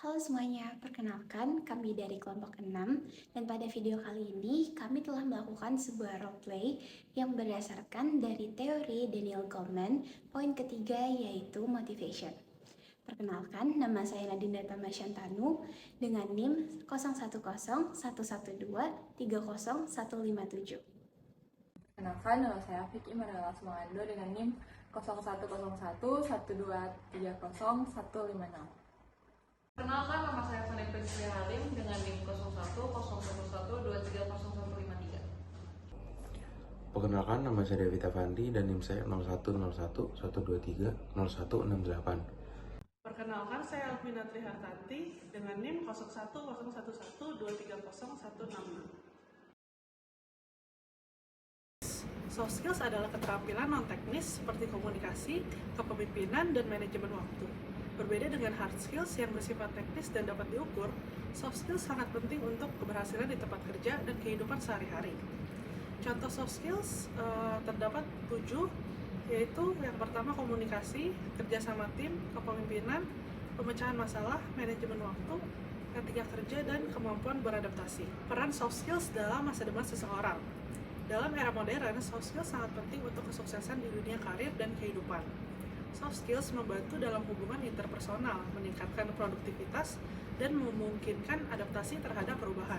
Halo semuanya, perkenalkan kami dari kelompok 6 dan pada video kali ini kami telah melakukan sebuah roleplay yang berdasarkan dari teori Daniel Goleman, poin ketiga yaitu motivation. Perkenalkan, nama saya Nadine Tamasyantanu dengan NIM 010112300157. Kenalkan, nama saya Vicky Marela Sumangando dengan NIM 010112330156. Perkenalkan, nama saya Fani Prince Halim dengan NIM 010111230153. Perkenalkan, nama saya Devita Fandi dan NIM saya 010112300168. Perkenalkan, saya Alvina Trihartanti dengan NIM 0101230166. Soft skills adalah keterampilan non-teknis seperti komunikasi, kepemimpinan, dan manajemen waktu. Berbeda dengan hard skills yang bersifat teknis dan dapat diukur, soft skills sangat penting untuk keberhasilan di tempat kerja dan kehidupan sehari-hari. Contoh soft skills terdapat 7, yaitu yang pertama komunikasi, kerja sama tim, kepemimpinan, pemecahan masalah, manajemen waktu, etika kerja, dan kemampuan beradaptasi. Peran soft skills dalam masa depan seseorang. Dalam era modern, soft skills sangat penting untuk kesuksesan di dunia karir dan kehidupan. Soft skills membantu dalam hubungan interpersonal, meningkatkan produktivitas, dan memungkinkan adaptasi terhadap perubahan.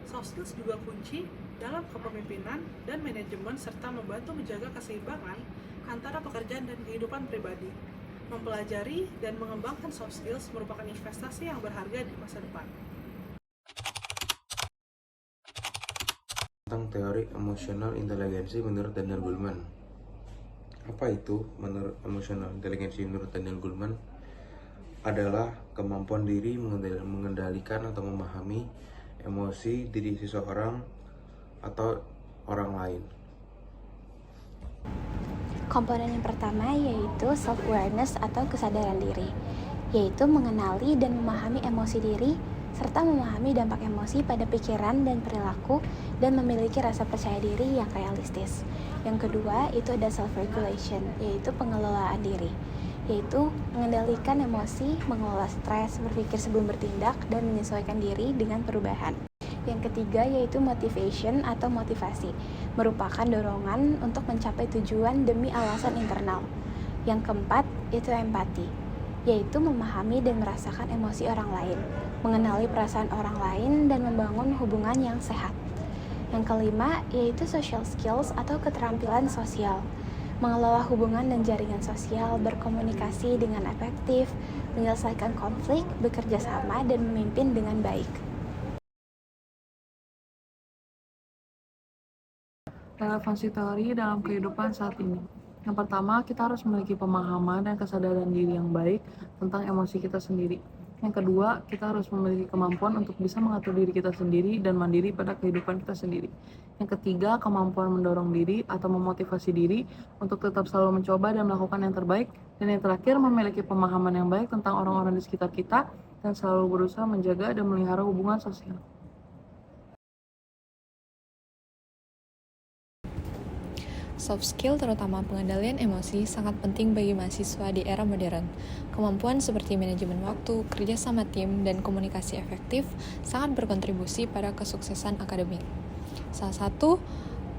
Soft skills juga kunci dalam kepemimpinan dan manajemen serta membantu menjaga keseimbangan antara pekerjaan dan kehidupan pribadi. Mempelajari dan mengembangkan soft skills merupakan investasi yang berharga di masa depan. Tentang teori emotional intelligence menurut Daniel Goleman. Apa itu emotional intelligence menurut Daniel Goleman? Adalah kemampuan diri mengendalikan atau memahami emosi diri seseorang atau orang lain. Komponen yang pertama yaitu self-awareness atau kesadaran diri, yaitu mengenali dan memahami emosi diri serta memahami dampak emosi pada pikiran dan perilaku dan memiliki rasa percaya diri yang realistis. Yang kedua itu ada self-regulation, yaitu pengelolaan diri, yaitu mengendalikan emosi, mengelola stres, berpikir sebelum bertindak, dan menyesuaikan diri dengan perubahan. Yang ketiga yaitu motivation atau motivasi, merupakan dorongan untuk mencapai tujuan demi alasan internal. Yang keempat itu empati, yaitu memahami dan merasakan emosi orang lain, mengenali perasaan orang lain, dan membangun hubungan yang sehat. Yang kelima yaitu social skills atau keterampilan sosial, mengelola hubungan dan jaringan sosial, berkomunikasi dengan efektif, menyelesaikan konflik, bekerja sama, dan memimpin dengan baik. Relevansi teori dalam kehidupan saat ini. Yang pertama, kita harus memiliki pemahaman dan kesadaran diri yang baik tentang emosi kita sendiri. Yang kedua, kita harus memiliki kemampuan untuk bisa mengatur diri kita sendiri dan mandiri pada kehidupan kita sendiri. Yang ketiga, kemampuan mendorong diri atau memotivasi diri untuk tetap selalu mencoba dan melakukan yang terbaik. Dan yang terakhir, memiliki pemahaman yang baik tentang orang-orang di sekitar kita dan selalu berusaha menjaga dan melihara hubungan sosial. Soft skill, terutama pengendalian emosi, sangat penting bagi mahasiswa di era modern. Kemampuan seperti manajemen waktu, kerja sama tim, dan komunikasi efektif sangat berkontribusi pada kesuksesan akademik. Salah satu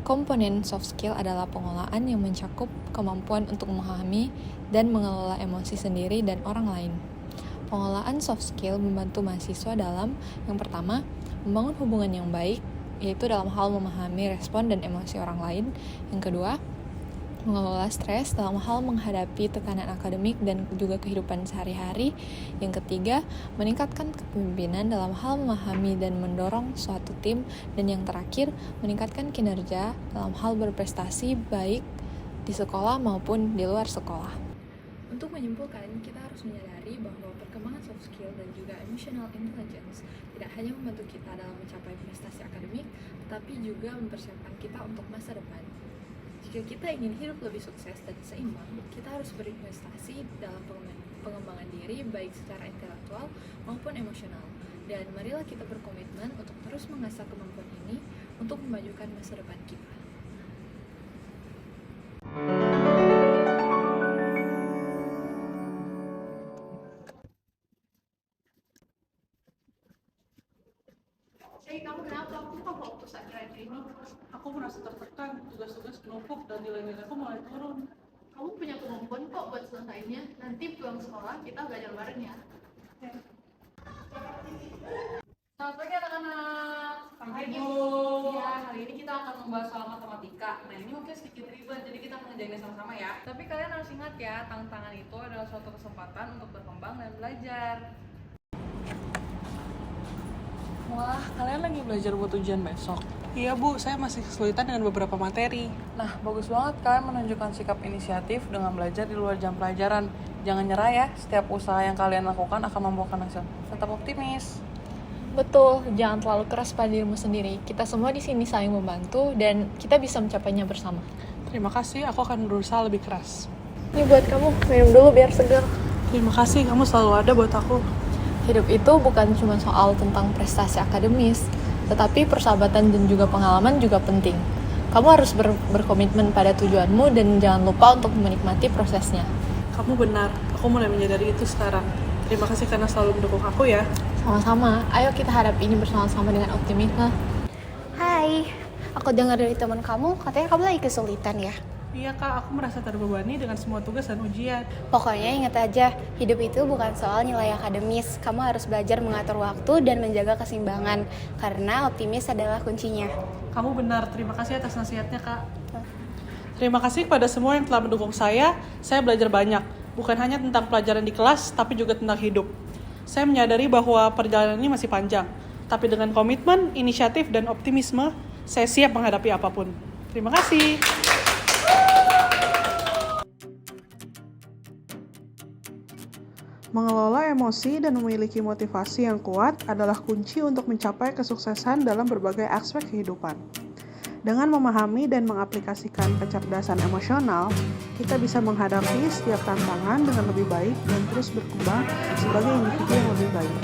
komponen soft skill adalah pengelolaan yang mencakup kemampuan untuk memahami dan mengelola emosi sendiri dan orang lain. Pengelolaan soft skill membantu mahasiswa dalam, yang pertama, membangun hubungan yang baik, yaitu dalam hal memahami respon dan emosi orang lain. Yang kedua, mengelola stres dalam hal menghadapi tekanan akademik dan juga kehidupan sehari-hari. Yang ketiga, meningkatkan kepemimpinan dalam hal memahami dan mendorong suatu tim. Dan yang terakhir, meningkatkan kinerja dalam hal berprestasi baik di sekolah maupun di luar sekolah. Untuk menyimpulkan, kita harus menyadari bahwa perkembangan soft skill dan juga emotional intelligence tidak hanya membantu kita dalam mencapai prestasi akademik, tetapi juga mempersiapkan kita untuk masa depan. Jika kita ingin hidup lebih sukses dan seimbang, kita harus berinvestasi dalam pengembangan diri baik secara intelektual maupun emosional. Dan marilah kita berkomitmen untuk terus mengasah kemampuan ini untuk memajukan masa depan kita. kamu fokus akhir-akhir ini? Aku merasa tertekan, tugas-tugas menumpuk dan nilai-nilaiku mulai turun. Kamu punya kemampuan kok buat selesainya. Nanti pulang sekolah kita belajar bareng ya. Selamat pagi anak-anak. Pagi, Bu. Ya. Hari ini kita akan membahas soal matematika. Nah ini mungkin sedikit ribet, jadi kita akan ngerjainnya sama-sama ya. Tapi kalian harus ingat ya, tantangan itu adalah suatu kesempatan untuk berkembang dan belajar. Wah, kalian lagi belajar buat ujian besok. Iya Bu, saya masih kesulitan dengan beberapa materi. Nah, bagus banget kalian menunjukkan sikap inisiatif dengan belajar di luar jam pelajaran. Jangan nyerah ya, setiap usaha yang kalian lakukan akan membuahkan hasil. Tetap optimis. Betul, jangan terlalu keras pada dirimu sendiri. Kita semua di sini saling membantu dan kita bisa mencapainya bersama. Terima kasih, aku akan berusaha lebih keras. Ini buat kamu, minum dulu biar segar. Terima kasih, kamu selalu ada buat aku. Hidup itu bukan cuma soal tentang prestasi akademis, tetapi persahabatan dan juga pengalaman juga penting. Kamu harus berkomitmen pada tujuanmu dan jangan lupa untuk menikmati prosesnya. Kamu benar, aku mulai menyadari itu sekarang. Terima kasih karena selalu mendukung aku ya. Sama-sama, ayo kita hadapi ini bersama-sama dengan optimisme. Hai, aku dengar dari teman kamu, katanya kamu lagi kesulitan ya? Iya Kak, aku merasa terbebani dengan semua tugas dan ujian. Pokoknya ingat aja, hidup itu bukan soal nilai akademis. Kamu harus belajar mengatur waktu dan menjaga keseimbangan, karena optimis adalah kuncinya. Kamu benar, terima kasih atas nasihatnya Kak. Terima kasih kepada semua yang telah mendukung saya belajar banyak. Bukan hanya tentang pelajaran di kelas, tapi juga tentang hidup. Saya menyadari bahwa perjalanan ini masih panjang. Tapi dengan komitmen, inisiatif, dan optimisme, saya siap menghadapi apapun. Terima kasih. Mengelola emosi dan memiliki motivasi yang kuat adalah kunci untuk mencapai kesuksesan dalam berbagai aspek kehidupan. Dengan memahami dan mengaplikasikan kecerdasan emosional, kita bisa menghadapi setiap tantangan dengan lebih baik dan terus berkembang sebagai individu yang lebih baik.